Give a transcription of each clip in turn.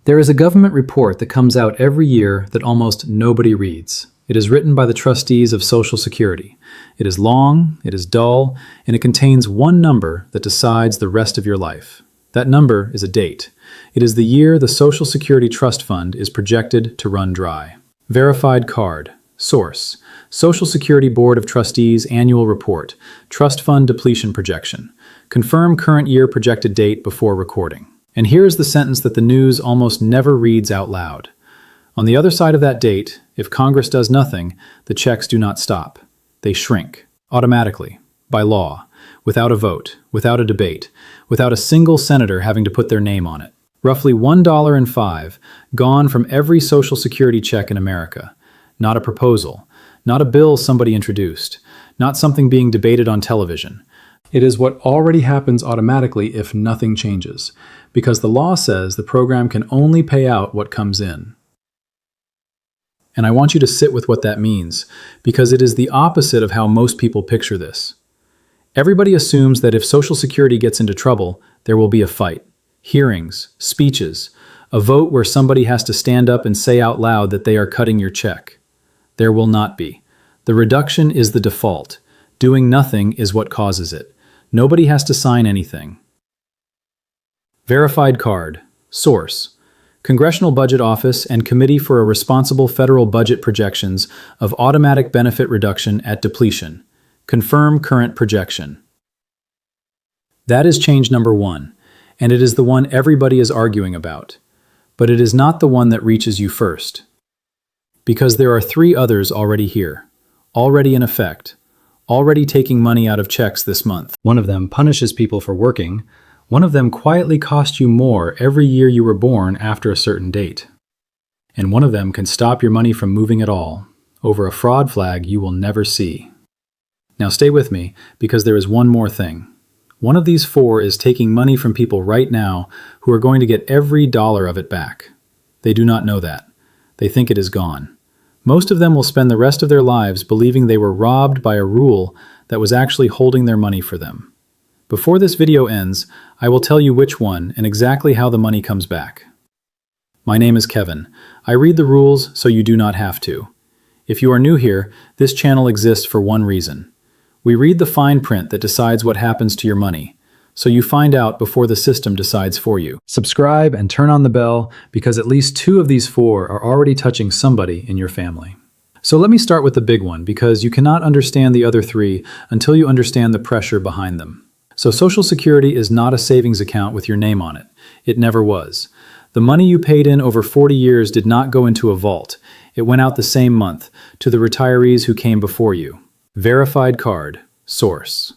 There is a government report that comes out every year that almost nobody reads. It is written by the trustees of Social Security. It is long, it is dull, and it contains one number that decides the rest of your life. That number is a date. It is the year the Social Security Trust Fund is projected to run dry. Verified card. Source: Social Security Board of Trustees Annual Report. Trust Fund Depletion Projection. Confirm current year projected date before recording. And here is the sentence that the news almost never reads out loud. On the other side of that date, if Congress does nothing, the checks do not stop. They shrink, automatically, by law, without a vote, without a debate, without a single senator having to put their name on it. Roughly $1.05 gone from every Social Security check in America. Not a proposal, not a bill somebody introduced, not something being debated on television. It is what already happens automatically if nothing changes, because the law says the program can only pay out what comes in. And I want you to sit with what that means, because it is the opposite of how most people picture this. Everybody assumes that if Social Security gets into trouble, there will be a fight, hearings, speeches, a vote where somebody has to stand up and say out loud that they are cutting your check. There will not be. The reduction is the default. Doing nothing is what causes it. Nobody has to sign anything. Verified card. Source: Congressional Budget Office and Committee for a Responsible Federal Budget Projections of Automatic Benefit Reduction at Depletion. Confirm current projection. That is change number one, and it is the one everybody is arguing about. But it is not the one that reaches you first. Because there are three others already here, already in effect, already taking money out of checks this month. One of them punishes people for working. One of them quietly costs you more every year you were born after a certain date. And one of them can stop your money from moving at all, over a fraud flag you will never see. Now stay with me, because there is one more thing. One of these four is taking money from people right now who are going to get every dollar of it back. They do not know that. They think it is gone. Most of them will spend the rest of their lives believing they were robbed by a rule that was actually holding their money for them. Before this video ends, I will tell you which one and exactly how the money comes back. My name is Kevin. I read the rules so you do not have to. If you are new here, this channel exists for one reason. We read the fine print that decides what happens to your money, so you find out before the system decides for you. Subscribe and turn on the bell, because at least two of these four are already touching somebody in your family. So let me start with the big one, because you cannot understand the other three until you understand the pressure behind them. So Social Security is not a savings account with your name on it. It never was. The money you paid in over 40 years did not go into a vault. It went out the same month to the retirees who came before you. Verified card. Source: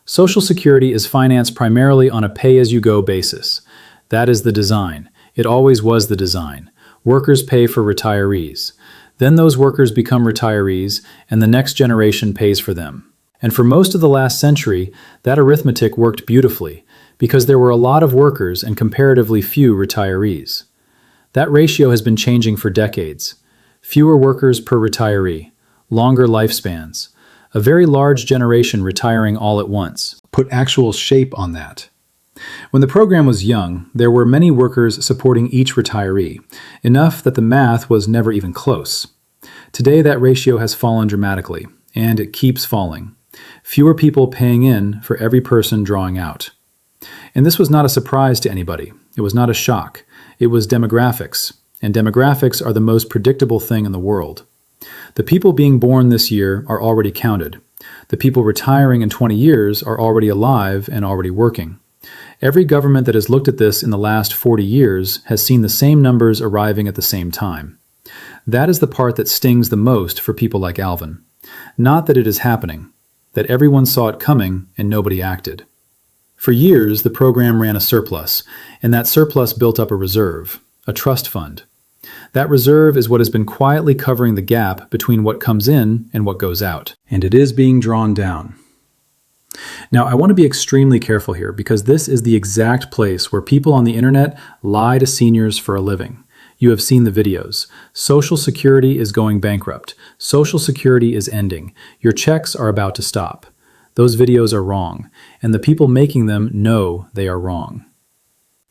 Social Security is financed primarily on a pay-as-you-go basis. That is the design. It always was the design. Workers pay for retirees. Then those workers become retirees, and the next generation pays for them. And for most of the last century, that arithmetic worked beautifully, because there were a lot of workers and comparatively few retirees. That ratio has been changing for decades. Fewer workers per retiree, longer lifespans, a very large generation retiring all at once. Put actual shape on that. When the program was young, there were many workers supporting each retiree, enough that the math was never even close. Today that ratio has fallen dramatically, and it keeps falling. Fewer people paying in for every person drawing out. And this was not a surprise to anybody. It was not a shock. It was demographics, and demographics are the most predictable thing in the world. The people being born this year are already counted. The people retiring in 20 years are already alive and already working. Every government that has looked at this in the last 40 years has seen the same numbers arriving at the same time. That is the part that stings the most for people like Alvin. Not that it is happening, that everyone saw it coming and nobody acted. For years, the program ran a surplus, and that surplus built up a reserve, a trust fund. That reserve is what has been quietly covering the gap between what comes in and what goes out. And it is being drawn down. Now, I want to be extremely careful here, because this is the exact place where people on the internet lie to seniors for a living. You have seen the videos. Social Security is going bankrupt. Social Security is ending. Your checks are about to stop. Those videos are wrong, and the people making them know they are wrong.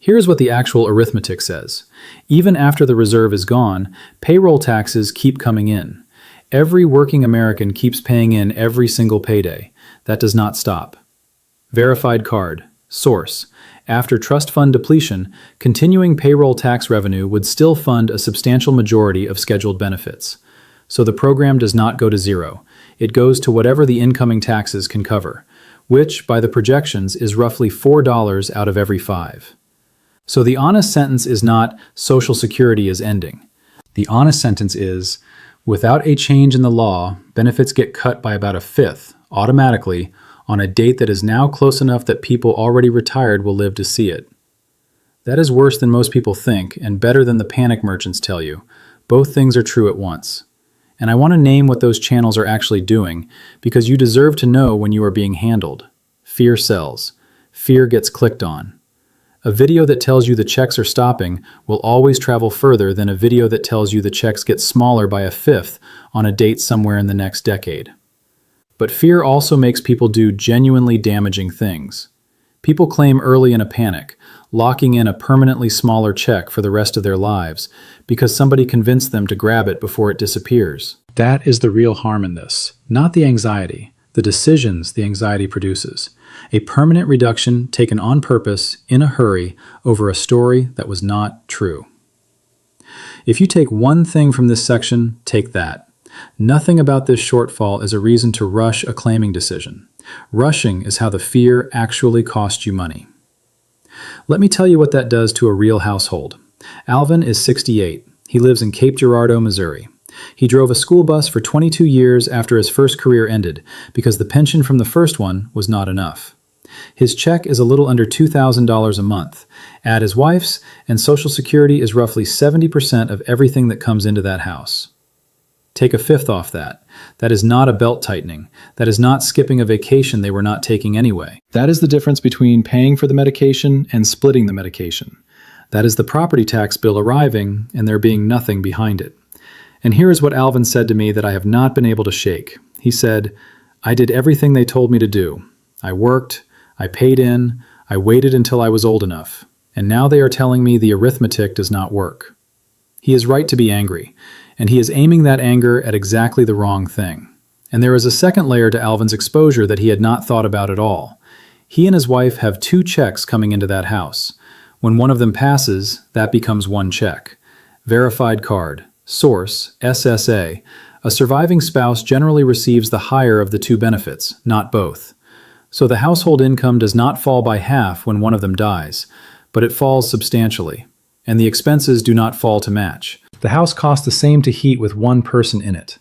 Here's what the actual arithmetic says. Even after the reserve is gone, payroll taxes keep coming in. Every working American keeps paying in every single payday. That does not stop. Verified card. Source. After trust fund depletion, continuing payroll tax revenue would still fund a substantial majority of scheduled benefits. So the program does not go to zero. It goes to whatever the incoming taxes can cover, which, by the projections, is roughly $4 out of every 5. So the honest sentence is not Social Security is ending. The honest sentence is, without a change in the law, benefits get cut by about a fifth, automatically, on a date that is now close enough that people already retired will live to see it. That is worse than most people think, and better than the panic merchants tell you. Both things are true at once. And I want to name what those channels are actually doing, because you deserve to know when you are being handled. Fear sells. Fear gets clicked on. A video that tells you the checks are stopping will always travel further than a video that tells you the checks get smaller by a fifth on a date somewhere in the next decade. But fear also makes people do genuinely damaging things. People claim early in a panic, locking in a permanently smaller check for the rest of their lives because somebody convinced them to grab it before it disappears. That is the real harm in this, not the anxiety, the decisions the anxiety produces. A permanent reduction taken on purpose, in a hurry, over a story that was not true. If you take one thing from this section, take that. Nothing about this shortfall is a reason to rush a claiming decision. Rushing is how the fear actually costs you money. Let me tell you what that does to a real household. Alvin is 68. He lives in Cape Girardeau, Missouri. He drove a school bus for 22 years after his first career ended because the pension from the first one was not enough. His check is a little under $2,000 a month. Add his wife's, and Social Security is roughly 70% of everything that comes into that house. Take a fifth off that. That is not a belt tightening. That is not skipping a vacation they were not taking anyway. That is the difference between paying for the medication and splitting the medication. That is the property tax bill arriving and there being nothing behind it. And here is what Alvin said to me that I have not been able to shake. He said, "I did everything they told me to do. I worked, I paid in, I waited until I was old enough. And now they are telling me the arithmetic does not work." He is right to be angry, and he is aiming that anger at exactly the wrong thing. And there is a second layer to Alvin's exposure that he had not thought about at all. He and his wife have 2 checks coming into that house. When one of them passes, that becomes 1 check. Verified card. Source, SSA. A surviving spouse generally receives the higher of the 2 benefits, not both. So the household income does not fall by half when one of them dies, but it falls substantially. And the expenses do not fall to match. The house costs the same to heat with 1 person in it.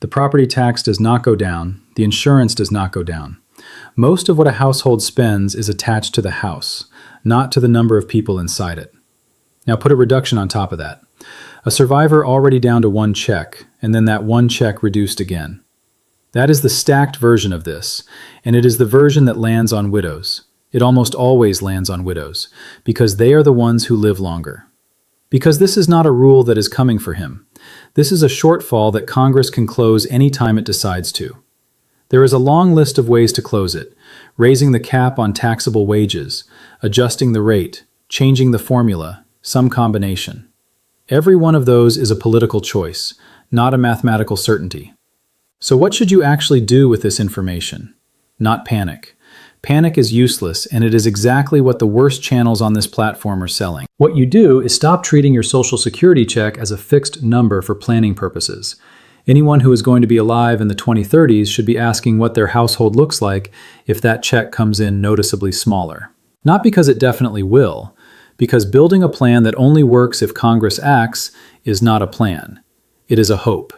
The property tax does not go down. The insurance does not go down. Most of what a household spends is attached to the house, not to the number of people inside it. Now put a reduction on top of that. A survivor already down to 1 check, and then that 1 check reduced again. That is the stacked version of this, and it is the version that lands on widows. It almost always lands on widows, because they are the ones who live longer. Because this is not a rule that is coming for him. This is a shortfall that Congress can close any time it decides to. There is a long list of ways to close it: raising the cap on taxable wages, adjusting the rate, changing the formula, some combination. Every one of those is a political choice, not a mathematical certainty. So what should you actually do with this information? Not panic. Panic is useless, and it is exactly what the worst channels on this platform are selling. What you do is stop treating your Social Security check as a fixed number for planning purposes. Anyone who is going to be alive in the 2030s should be asking what their household looks like if that check comes in noticeably smaller. Not because it definitely will, because building a plan that only works if Congress acts is not a plan. It is a hope.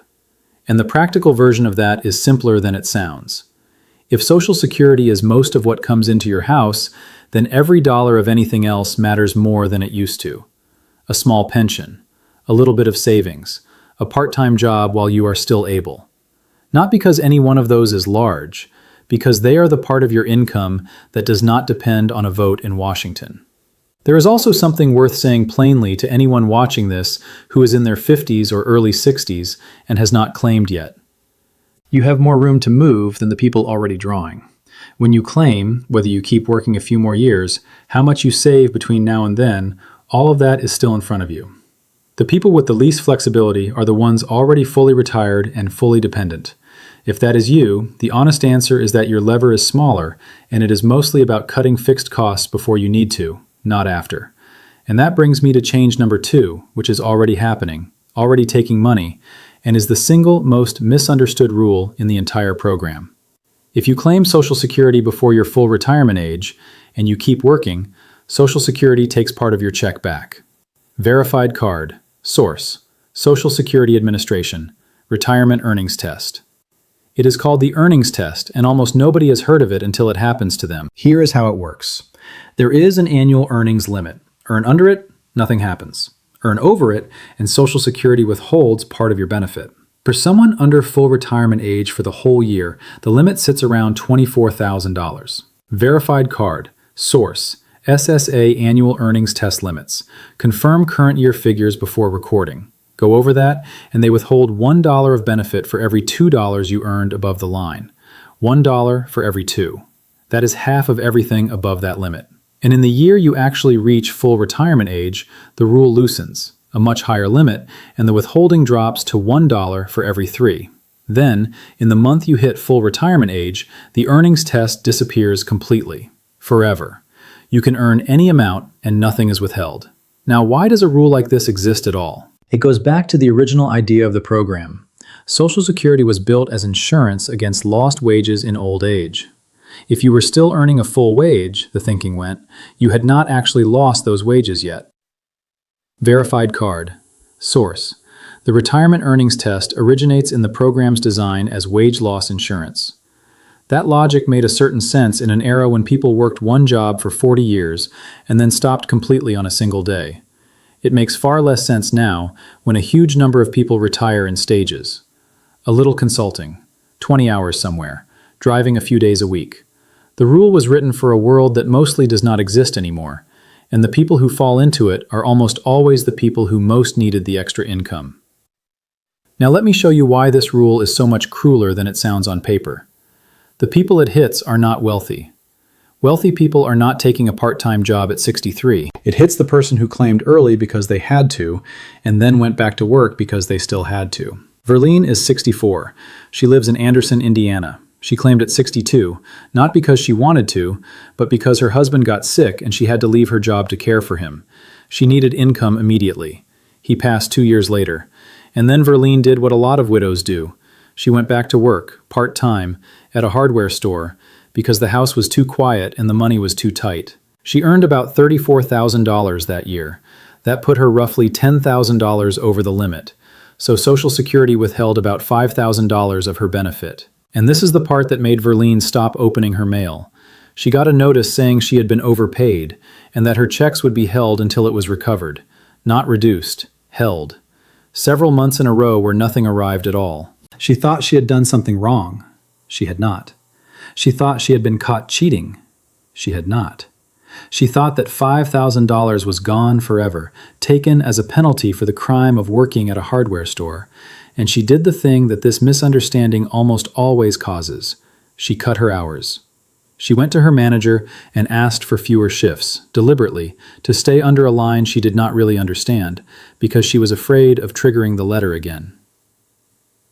And the practical version of that is simpler than it sounds. If Social Security is most of what comes into your house, then every dollar of anything else matters more than it used to. A small pension, a little bit of savings, a part-time job while you are still able. Not because any one of those is large, because they are the part of your income that does not depend on a vote in Washington. There is also something worth saying plainly to anyone watching this who is in their 50s or early 60s and has not claimed yet. You have more room to move than the people already drawing. When you claim, whether you keep working a few more years, how much you save between now and then, all of that is still in front of you. The people with the least flexibility are the ones already fully retired and fully dependent. If that is you, the honest answer is that your lever is smaller, and it is mostly about cutting fixed costs before you need to, not after. And that brings me to change number 2, which is already happening, already taking money, and is the single most misunderstood rule in the entire program. If you claim Social Security before your full retirement age, and you keep working, Social Security takes part of your check back. Verified card. Source: Social Security Administration. Retirement Earnings Test. It is called the earnings test, and almost nobody has heard of it until it happens to them. Here is how it works. There is an annual earnings limit. Earn under it, nothing happens. Earn over it, and Social Security withholds part of your benefit. For someone under full retirement age for the whole year, the limit sits around $24,000. Verified card. Source: SSA Annual Earnings Test Limits. Confirm current year figures before recording. Go over that, and they withhold $1 of benefit for every $2 you earned above the line. $1 for every 2. That is half of everything above that limit. And in the year you actually reach full retirement age, the rule loosens, a much higher limit, and the withholding drops to $1 for every 3. Then, in the month you hit full retirement age, the earnings test disappears completely, forever. You can earn any amount and nothing is withheld. Now, why does a rule like this exist at all? It goes back to the original idea of the program. Social Security was built as insurance against lost wages in old age. If you were still earning a full wage, the thinking went, you had not actually lost those wages yet. Verified card. Source: The Retirement Earnings Test originates in the program's design as wage loss insurance. That logic made a certain sense in an era when people worked one job for 40 years and then stopped completely on a single day. It makes far less sense now when a huge number of people retire in stages. A little consulting, 20 hours somewhere, driving a few days a week. The rule was written for a world that mostly does not exist anymore, and the people who fall into it are almost always the people who most needed the extra income. Now let me show you why this rule is so much crueler than it sounds on paper. The people it hits are not wealthy. Wealthy people are not taking a part-time job at 63. It hits the person who claimed early because they had to, and then went back to work because they still had to. Verlene is 64. She lives in Anderson, Indiana. She claimed at 62, not because she wanted to, but because her husband got sick and she had to leave her job to care for him. She needed income immediately. He passed 2 years later. And then Verlene did what a lot of widows do. She went back to work, part-time, at a hardware store, because the house was too quiet and the money was too tight. She earned about $34,000 that year. That put her roughly $10,000 over the limit. So Social Security withheld about $5,000 of her benefit. And this is the part that made Verlene stop opening her mail. She got a notice saying she had been overpaid and that her checks would be held until it was recovered. Not reduced, held. Several months in a row where nothing arrived at all. She thought she had done something wrong. She had not. She thought she had been caught cheating. She had not. She thought that $5,000 was gone forever, taken as a penalty for the crime of working at a hardware store. And she did the thing that this misunderstanding almost always causes. She cut her hours. She went to her manager and asked for fewer shifts, deliberately, to stay under a line she did not really understand, because she was afraid of triggering the letter again.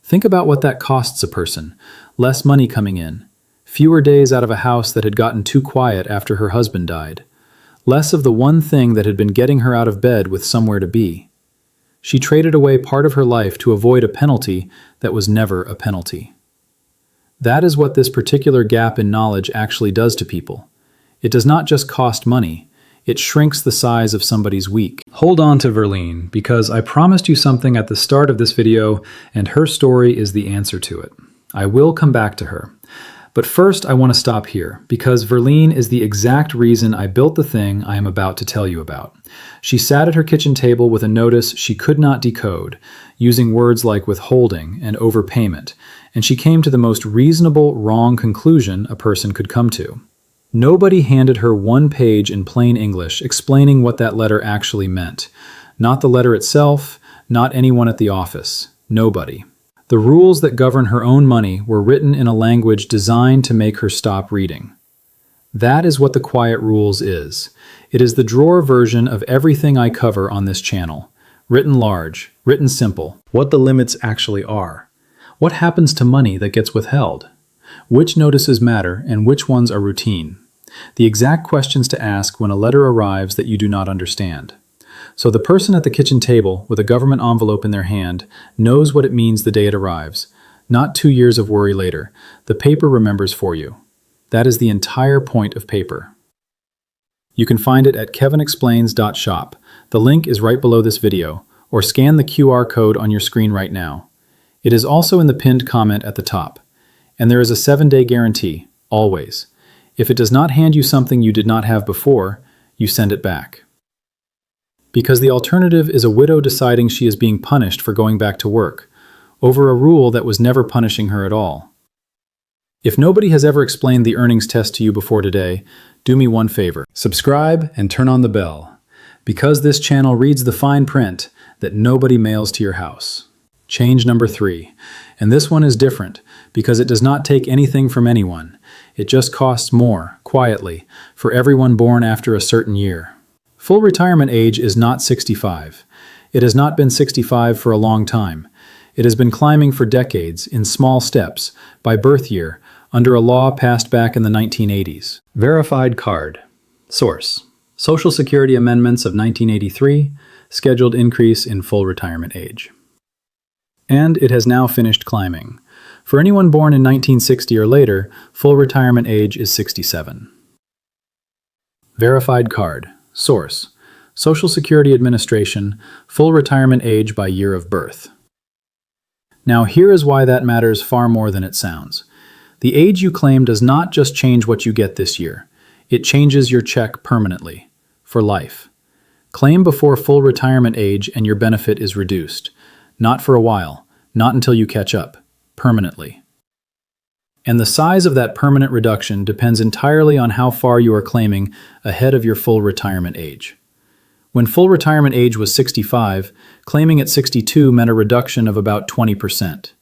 Think about what that costs a person. Less money coming in. Fewer days out of a house that had gotten too quiet after her husband died. Less of the one thing that had been getting her out of bed with somewhere to be. She traded away part of her life to avoid a penalty that was never a penalty. That is what this particular gap in knowledge actually does to people. It does not just cost money, it shrinks the size of somebody's week. Hold on to Verlene, because I promised you something at the start of this video, and her story is the answer to it. I will come back to her. But first, I want to stop here, because Verlene is the exact reason I built the thing I am about to tell you about. She sat at her kitchen table with a notice she could not decode, using words like withholding and overpayment, and she came to the most reasonable wrong conclusion a person could come to. Nobody handed her one page in plain English explaining what that letter actually meant. Not the letter itself, not anyone at the office. Nobody. The rules that govern her own money were written in a language designed to make her stop reading. That is what the Quiet Rules is. It is the drawer version of everything I cover on this channel. Written large, written simple. What the limits actually are. What happens to money that gets withheld? Which notices matter and which ones are routine? The exact questions to ask when a letter arrives that you do not understand. So the person at the kitchen table with a government envelope in their hand knows what it means the day it arrives. Not 2 years of worry later. The paper remembers for you. That is the entire point of paper. You can find it at kevinexplains.shop. The link is right below this video, or scan the QR code on your screen right now. It is also in the pinned comment at the top. And there is a 7-day guarantee, always. If it does not hand you something you did not have before, you send it back. Because the alternative is a widow deciding she is being punished for going back to work, over a rule that was never punishing her at all. If nobody has ever explained the earnings test to you before today, do me one favor. Subscribe and turn on the bell, because this channel reads the fine print that nobody mails to your house. Change number 3. And this one is different, because it does not take anything from anyone. It just costs more, quietly, for everyone born after a certain year. Full retirement age is not 65. It has not been 65 for a long time. It has been climbing for decades, in small steps, by birth year, under a law passed back in the 1980s. Verified card. Source: Social Security Amendments of 1983, scheduled increase in full retirement age. And it has now finished climbing. For anyone born in 1960 or later, full retirement age is 67. Verified card. Source: Social Security Administration, full retirement age by year of birth. Now here is why that matters far more than it sounds. The age you claim does not just change what you get this year. It changes your check permanently, for life. Claim before full retirement age and your benefit is reduced. Not for a while, not until you catch up, permanently. And the size of that permanent reduction depends entirely on how far you are claiming ahead of your full retirement age. When full retirement age was 65, claiming at 62 meant a reduction of about 20%.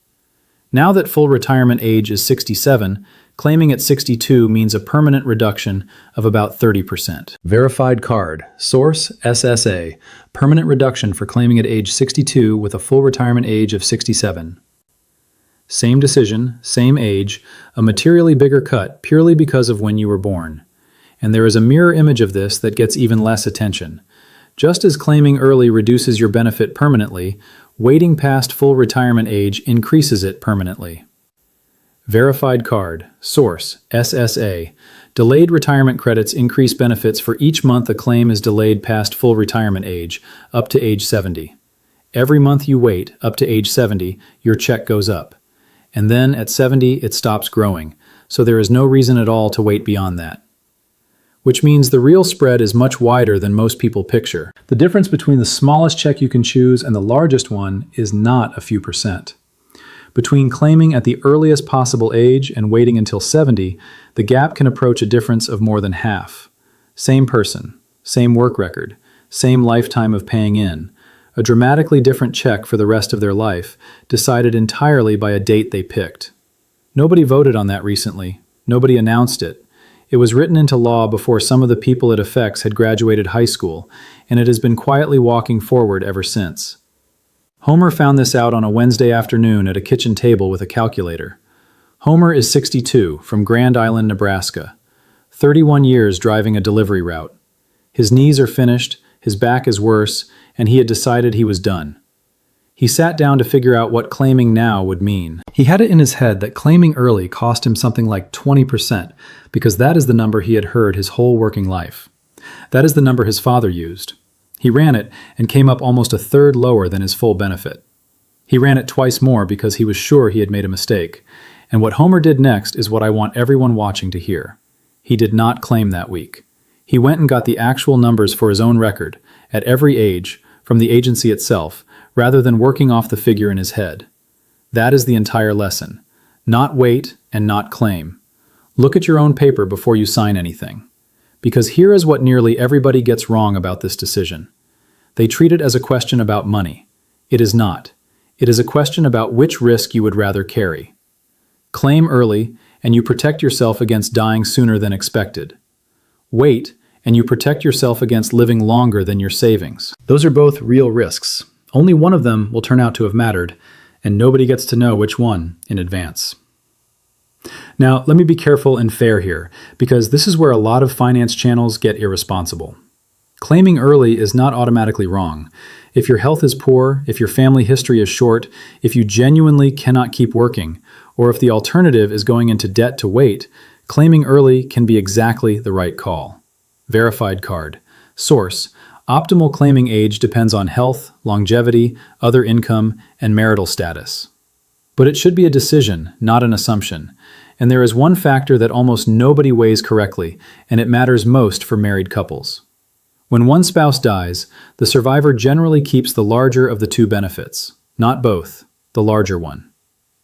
Now that full retirement age is 67, claiming at 62 means a permanent reduction of about 30%. Verified card. Source: SSA. Permanent reduction for claiming at age 62 with a full retirement age of 67. Same decision, same age, a materially bigger cut purely because of when you were born. And there is a mirror image of this that gets even less attention. Just as claiming early reduces your benefit permanently, waiting past full retirement age increases it permanently. Verified card. Source: SSA. Delayed retirement credits increase benefits for each month a claim is delayed past full retirement age, up to age 70. Every month you wait, up to age 70, your check goes up. And then at 70, it stops growing, so there is no reason at all to wait beyond that. Which means the real spread is much wider than most people picture. The difference between the smallest check you can choose and the largest one is not a few percent. Between claiming at the earliest possible age and waiting until 70, the gap can approach a difference of more than half. Same person, same work record, same lifetime of paying in, a dramatically different check for the rest of their life, decided entirely by a date they picked. Nobody voted on that recently. Nobody announced it. It was written into law before some of the people it affects had graduated high school, and it has been quietly walking forward ever since. Homer found this out on a Wednesday afternoon at a kitchen table with a calculator. Homer is 62, from Grand Island, Nebraska. 31 years driving a delivery route. His knees are finished, his back is worse, and he had decided he was done. He sat down to figure out what claiming now would mean. He had it in his head that claiming early cost him something like 20%, because that is the number he had heard his whole working life. That is the number his father used. He ran it and came up almost a third lower than his full benefit. He ran it twice more because he was sure he had made a mistake. And what Homer did next is what I want everyone watching to hear. He did not claim that week. He went and got the actual numbers for his own record, at every age, from the agency itself, rather than working off the figure in his head. That is the entire lesson. Not wait and not claim. Look at your own paper before you sign anything. Because here is what nearly everybody gets wrong about this decision. They treat it as a question about money. It is not. It is a question about which risk you would rather carry. Claim early, and you protect yourself against dying sooner than expected. Wait, and you protect yourself against living longer than your savings. Those are both real risks. Only one of them will turn out to have mattered, and nobody gets to know which one in advance. Now, let me be careful and fair here, because this is where a lot of finance channels get irresponsible. Claiming early is not automatically wrong. If your health is poor, if your family history is short, if you genuinely cannot keep working, or if the alternative is going into debt to wait, claiming early can be exactly the right call. Verified card. Source: optimal claiming age depends on health, longevity, other income, and marital status. But it should be a decision, not an assumption. And there is one factor that almost nobody weighs correctly, and it matters most for married couples. When one spouse dies, the survivor generally keeps the larger of the two benefits, not both, the larger one.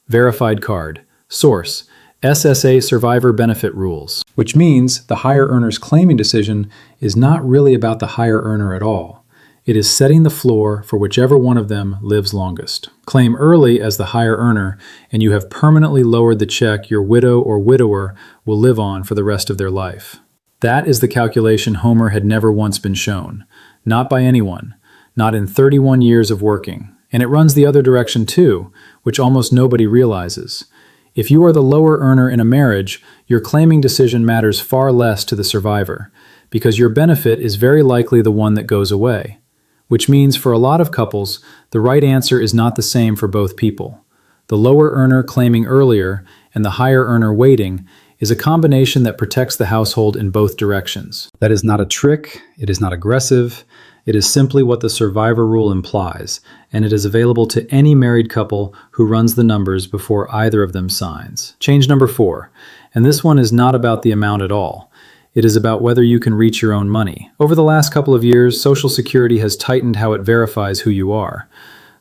Verified card. Source: SSA Survivor Benefit Rules, which means the higher earner's claiming decision is not really about the higher earner at all. It is setting the floor for whichever one of them lives longest. Claim early as the higher earner, and you have permanently lowered the check your widow or widower will live on for the rest of their life. That is the calculation Homer had never once been shown. Not by anyone. Not in 31 years of working. And it runs the other direction too, which almost nobody realizes. If you are the lower earner in a marriage, your claiming decision matters far less to the survivor, because your benefit is very likely the one that goes away. Which means for a lot of couples, the right answer is not the same for both people. The lower earner claiming earlier and the higher earner waiting is a combination that protects the household in both directions. That is not a trick, it is not aggressive, it is simply what the survivor rule implies, and it is available to any married couple who runs the numbers before either of them signs. Change number 4, and this one is not about the amount at all. It is about whether you can reach your own money. Over the last couple of years, Social Security has tightened how it verifies who you are.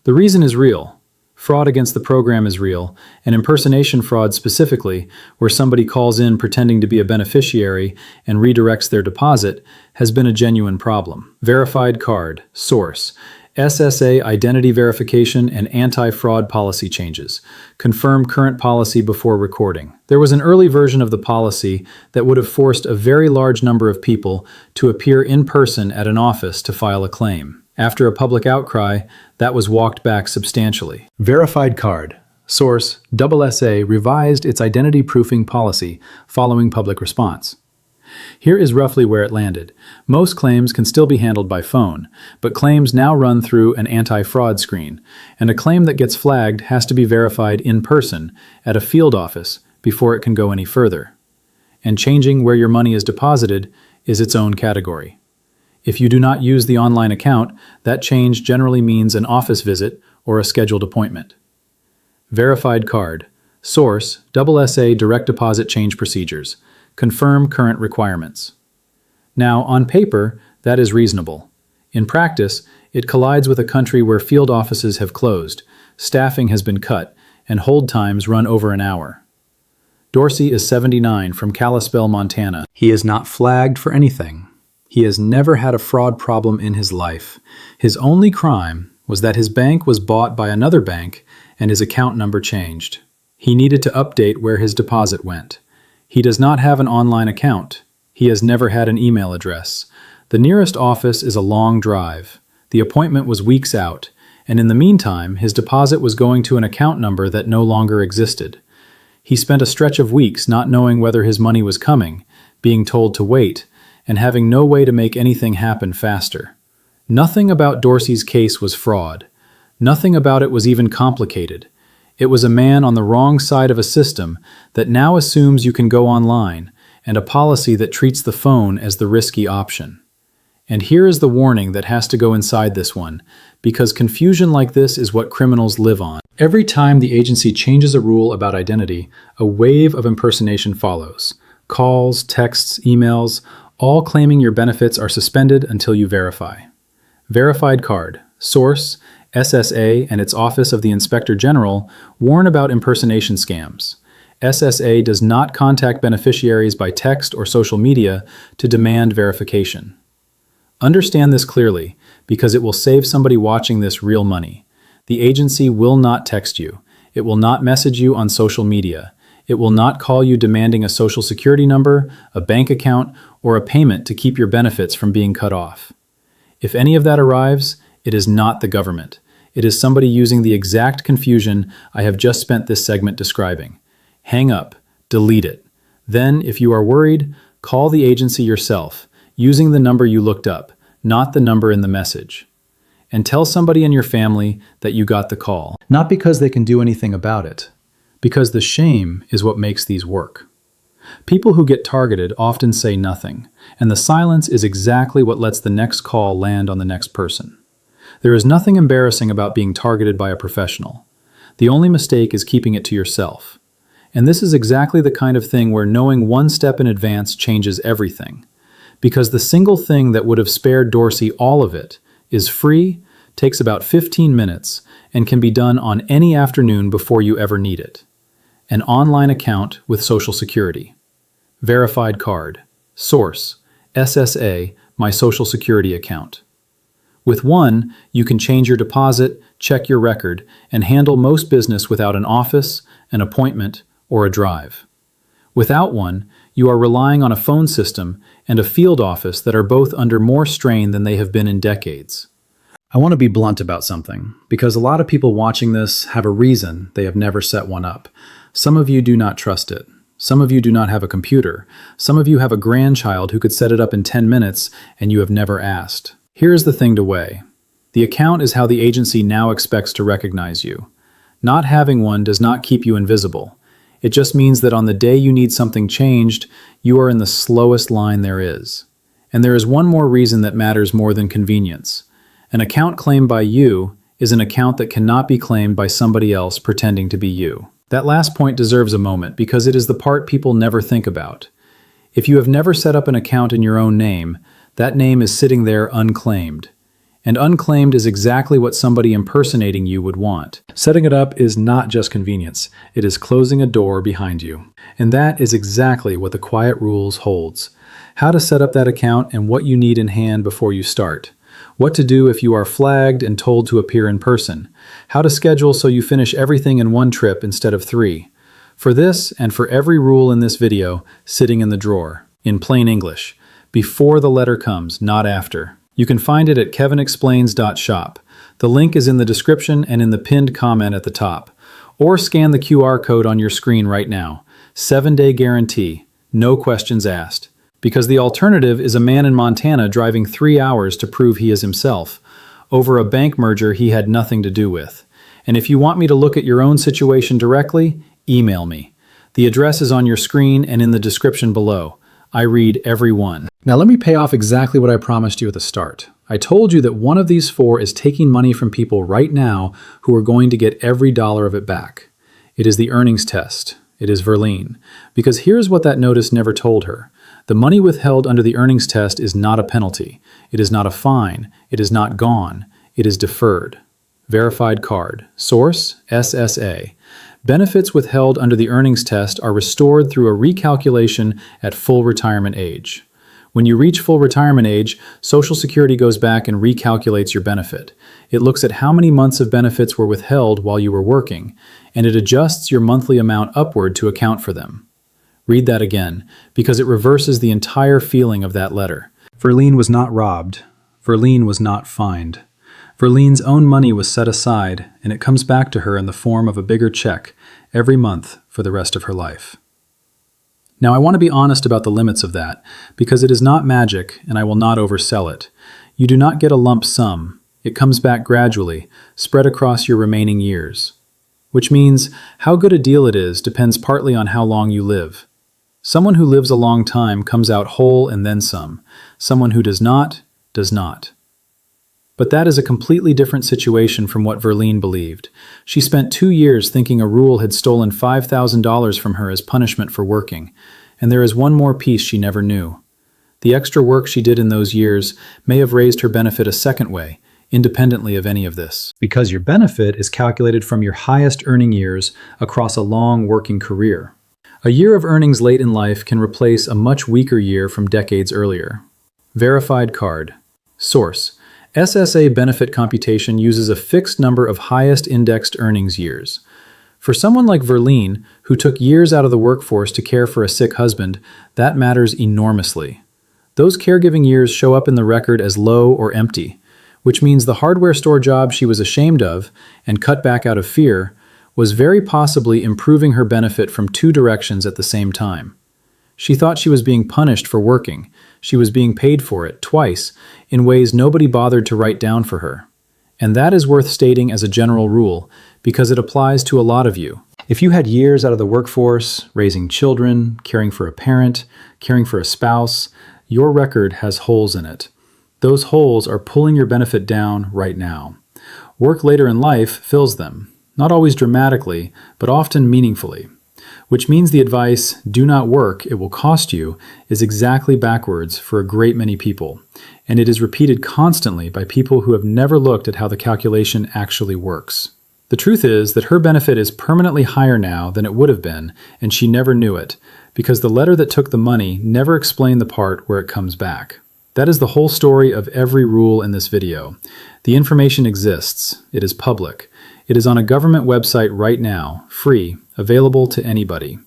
The reason is real. Fraud against the program is real, and impersonation fraud specifically, where somebody calls in pretending to be a beneficiary and redirects their deposit, has been a genuine problem. Verified card. Source: SSA Identity Verification and Anti-Fraud Policy Changes. Confirm current policy before recording. There was an early version of the policy that would have forced a very large number of people to appear in person at an office to file a claim. After a public outcry, that was walked back substantially. Verified card. Source: SSA revised its identity proofing policy following public response. Here is roughly where it landed. Most claims can still be handled by phone, but claims now run through an anti-fraud screen, and a claim that gets flagged has to be verified in person at a field office before it can go any further. And changing where your money is deposited is its own category. If you do not use the online account, that change generally means an office visit or a scheduled appointment. Verified card. Source: SSA Direct Deposit Change Procedures. Confirm current requirements. Now, on paper, that is reasonable. In practice, it collides with a country where field offices have closed, staffing has been cut, and hold times run over an hour. Dorsey is 79 from Kalispell, Montana. He is not flagged for anything. He has never had a fraud problem in his life. His only crime was that his bank was bought by another bank and his account number changed. He needed to update where his deposit went. He does not have an online account. He has never had an email address. The nearest office is a long drive. The appointment was weeks out, and in the meantime, his deposit was going to an account number that no longer existed. He spent a stretch of weeks not knowing whether his money was coming, being told to wait, and having no way to make anything happen faster. Nothing about Dorsey's case was fraud. Nothing about it was even complicated. It was a man on the wrong side of a system that now assumes you can go online, and a policy that treats the phone as the risky option. And here is the warning that has to go inside this one, because confusion like this is what criminals live on. Every time the agency changes a rule about identity, a wave of impersonation follows. Calls, texts, emails, all claiming your benefits are suspended until you verify. Verified card. Source: SSA and its Office of the Inspector General warn about impersonation scams. SSA does not contact beneficiaries by text or social media to demand verification. Understand this clearly, because it will save somebody watching this real money. The agency will not text you. It will not message you on social media. It will not call you demanding a social security number, a bank account, or a payment to keep your benefits from being cut off. If any of that arrives, it is not the government. It is somebody using the exact confusion I have just spent this segment describing. Hang up, delete it. Then, if you are worried, call the agency yourself, using the number you looked up, not the number in the message. And tell somebody in your family that you got the call. Not because they can do anything about it, because the shame is what makes these work. People who get targeted often say nothing, and the silence is exactly what lets the next call land on the next person. There is nothing embarrassing about being targeted by a professional. The only mistake is keeping it to yourself. And this is exactly the kind of thing where knowing one step in advance changes everything. Because the single thing that would have spared Dorsey all of it is free, takes about 15 minutes, and can be done on any afternoon before you ever need it. An online account with Social Security. Verified card. Source: SSA, my Social Security account. With one, you can change your deposit, check your record, and handle most business without an office, an appointment, or a drive. Without one, you are relying on a phone system and a field office that are both under more strain than they have been in decades. I want to be blunt about something, because a lot of people watching this have a reason they have never set one up. Some of you do not trust it. Some of you do not have a computer. Some of you have a grandchild who could set it up in 10 minutes and you have never asked. Here is the thing to weigh. The account is how the agency now expects to recognize you. Not having one does not keep you invisible. It just means that on the day you need something changed, you are in the slowest line there is. And there is one more reason that matters more than convenience. An account claimed by you is an account that cannot be claimed by somebody else pretending to be you. That last point deserves a moment because it is the part people never think about. If you have never set up an account in your own name, that name is sitting there unclaimed. And unclaimed is exactly what somebody impersonating you would want. Setting it up is not just convenience. It is closing a door behind you. And that is exactly what the Quiet Rules holds. How to set up that account and what you need in hand before you start. What to do if you are flagged and told to appear in person. How to schedule so you finish everything in one trip instead of 3. For this and for every rule in this video, sitting in the drawer. In plain English. Before the letter comes, not after. You can find it at kevinexplains.shop. The link is in the description and in the pinned comment at the top. Or scan the QR code on your screen right now. 7-day guarantee. No questions asked. Because the alternative is a man in Montana driving 3 hours to prove he is himself, over a bank merger he had nothing to do with. And if you want me to look at your own situation directly, email me. The address is on your screen and in the description below. I read every one. Now let me pay off exactly what I promised you at the start. I told you that one of these 4 is taking money from people right now who are going to get every dollar of it back. It is the earnings test. It is Verlene. Because here's what that notice never told her. The money withheld under the earnings test is not a penalty. It is not a fine. It is not gone. It is deferred. Verified card. Source: SSA. Benefits withheld under the earnings test are restored through a recalculation at full retirement age. When you reach full retirement age, Social Security goes back and recalculates your benefit. It looks at how many months of benefits were withheld while you were working, and it adjusts your monthly amount upward to account for them. Read that again, because it reverses the entire feeling of that letter. Verlene was not robbed. Verlene was not fined. Verlene's own money was set aside, and it comes back to her in the form of a bigger check every month for the rest of her life. Now, I want to be honest about the limits of that, because it is not magic, and I will not oversell it. You do not get a lump sum. It comes back gradually, spread across your remaining years. Which means how good a deal it is depends partly on how long you live. Someone who lives a long time comes out whole and then some. Someone who does not, does not. But that is a completely different situation from what Verlene believed. She spent 2 years thinking a rule had stolen $5,000 from her as punishment for working. And there is one more piece she never knew. The extra work she did in those years may have raised her benefit a second way, independently of any of this. Because your benefit is calculated from your highest earning years across a long working career. A year of earnings late in life can replace a much weaker year from decades earlier. Verified card. Source: SSA benefit computation uses a fixed number of highest indexed earnings years. For someone like Verlene, who took years out of the workforce to care for a sick husband, that matters enormously. Those caregiving years show up in the record as low or empty, which means the hardware store job she was ashamed of and cut back out of fear was very possibly improving her benefit from two directions at the same time. She thought she was being punished for working. She was being paid for it twice in ways nobody bothered to write down for her. And that is worth stating as a general rule because it applies to a lot of you. If you had years out of the workforce, raising children, caring for a parent, caring for a spouse, your record has holes in it. Those holes are pulling your benefit down right now. Work later in life fills them, not always dramatically, but often meaningfully. Which means the advice, do not work, it will cost you, is exactly backwards for a great many people. And it is repeated constantly by people who have never looked at how the calculation actually works. The truth is that her benefit is permanently higher now than it would have been, and she never knew it, because the letter that took the money never explained the part where it comes back. That is the whole story of every rule in this video. The information exists. It is public. It is on a government website right now, free, available to anybody.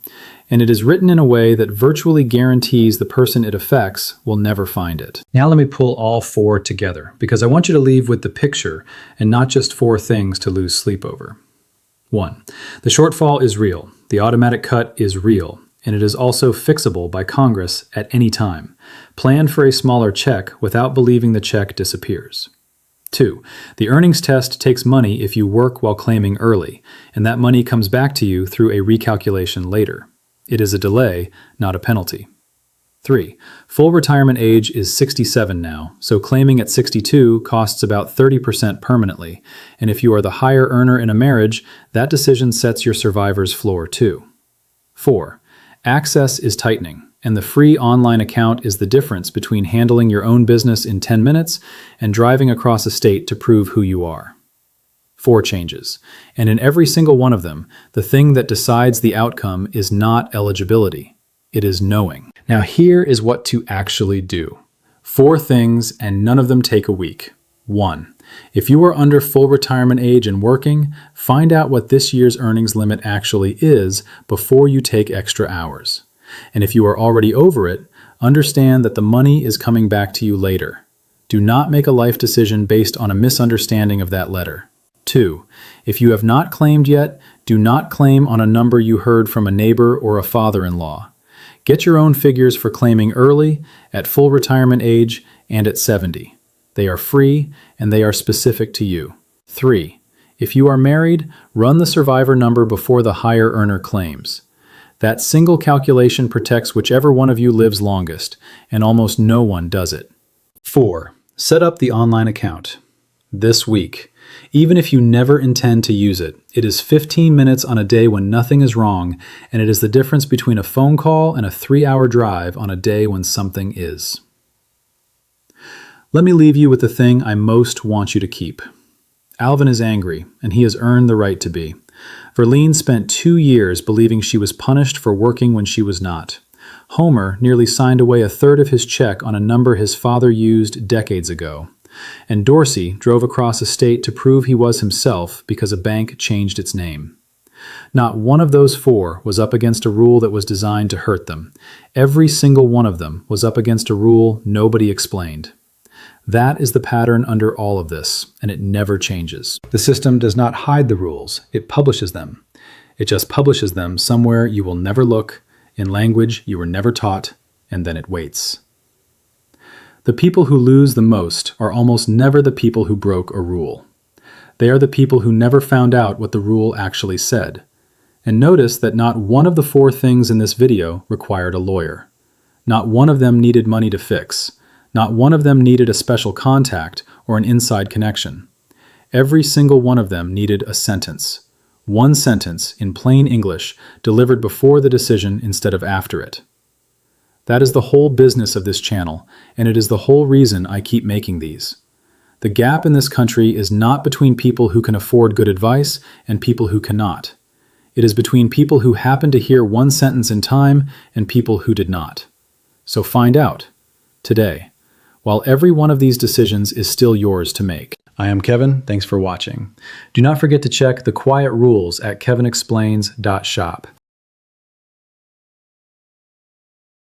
And it is written in a way that virtually guarantees the person it affects will never find it. Now let me pull all four together, because I want you to leave with the picture and not just four things to lose sleep over. 1. The shortfall is real. The automatic cut is real. And it is also fixable by Congress at any time. Plan for a smaller check without believing the check disappears. 2. The earnings test takes money if you work while claiming early, and that money comes back to you through a recalculation later. It is a delay, not a penalty. 3. Full retirement age is 67 now, so claiming at 62 costs about 30% permanently, and if you are the higher earner in a marriage, that decision sets your survivor's floor too. 4. Access is tightening, and the free online account is the difference between handling your own business in 10 minutes and driving across a state to prove who you are. 4 changes, and in every single one of them, the thing that decides the outcome is not eligibility. It is knowing. Now here is what to actually do. 4 things, and none of them take a week. 1. If you are under full retirement age and working, find out what this year's earnings limit actually is before you take extra hours. And if you are already over it, understand that the money is coming back to you later. Do not make a life decision based on a misunderstanding of that letter. 2. If you have not claimed yet, do not claim on a number you heard from a neighbor or a father-in-law. Get your own figures for claiming early, at full retirement age, and at 70. They are free, and they are specific to you. 3. If you are married, run the survivor number before the higher earner claims. That single calculation protects whichever one of you lives longest, and almost no one does it. 4. Set up the online account. This week. Even if you never intend to use it, it is 15 minutes on a day when nothing is wrong, and it is the difference between a phone call and a 3-hour drive on a day when something is. Let me leave you with the thing I most want you to keep. Alvin is angry, and he has earned the right to be. Verlene spent 2 years believing she was punished for working when she was not. Homer nearly signed away a third of his check on a number his father used decades ago. And Dorsey drove across a state to prove he was himself because a bank changed its name. Not one of those 4 was up against a rule that was designed to hurt them. Every single one of them was up against a rule nobody explained. That is the pattern under all of this, and it never changes. The system does not hide the rules, it publishes them. It just publishes them somewhere you will never look, in language you were never taught, and then it waits. The people who lose the most are almost never the people who broke a rule. They are the people who never found out what the rule actually said. And notice that not one of the 4 things in this video required a lawyer. Not one of them needed money to fix. Not one of them needed a special contact or an inside connection. Every single one of them needed a sentence. One sentence in plain English delivered before the decision instead of after it. That is the whole business of this channel, and it is the whole reason I keep making these. The gap in this country is not between people who can afford good advice and people who cannot. It is between people who happen to hear one sentence in time and people who did not. So find out today, while every one of these decisions is still yours to make. I am Kevin. Thanks for watching. Do not forget to check the quiet rules at kevinexplains.shop.